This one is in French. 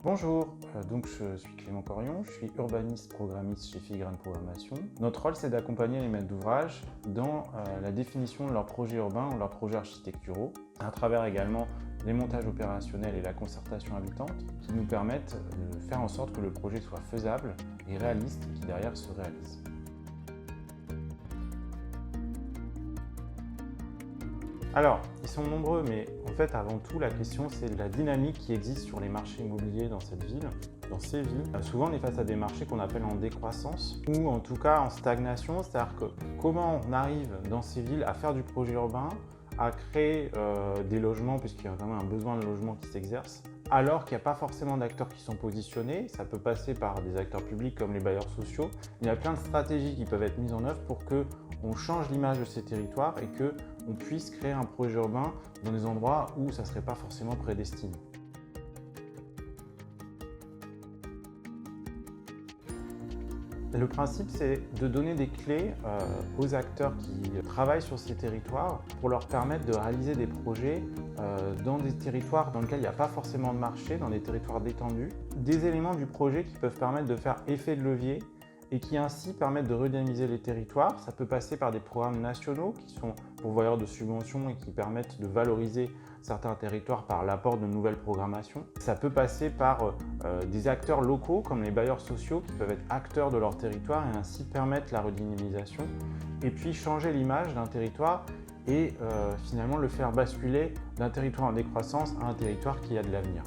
Bonjour, donc je suis Clément Corion, je suis urbaniste programmiste chez Filigrane Programmation. Notre rôle, c'est d'accompagner les maîtres d'ouvrage dans la définition de leurs projets urbains ou leurs projets architecturaux, à travers également les montages opérationnels et la concertation habitante, qui nous permettent de faire en sorte que le projet soit faisable et réaliste et qui derrière se réalise. Alors, ils sont nombreux, mais en fait, avant tout, la question, c'est de la dynamique qui existe sur les marchés immobiliers dans cette ville, dans ces villes. Souvent, on est face à des marchés qu'on appelle en décroissance, ou en tout cas en stagnation, c'est-à-dire que comment on arrive dans ces villes à faire du projet urbain, à créer des logements, puisqu'il y a vraiment un besoin de logement qui s'exerce, alors qu'il n'y a pas forcément d'acteurs qui sont positionnés. Ça peut passer par des acteurs publics comme les bailleurs sociaux. Il y a plein de stratégies qui peuvent être mises en œuvre pour qu'on change l'image de ces territoires et qu'on puisse créer un projet urbain dans des endroits où ça ne serait pas forcément prédestiné. Le principe, c'est de donner des clés aux acteurs qui travaillent sur ces territoires pour leur permettre de réaliser des projets dans des territoires dans lesquels il n'y a pas forcément de marché, dans des territoires détendus. Des éléments du projet qui peuvent permettre de faire effet de levier et qui ainsi permettent de redynamiser les territoires. Ça peut passer par des programmes nationaux qui sont pourvoyeurs de subventions et qui permettent de valoriser certains territoires par l'apport de nouvelles programmations. Ça peut passer par des acteurs locaux comme les bailleurs sociaux qui peuvent être acteurs de leur territoire et ainsi permettre la redynamisation et puis changer l'image d'un territoire et finalement le faire basculer d'un territoire en décroissance à un territoire qui a de l'avenir.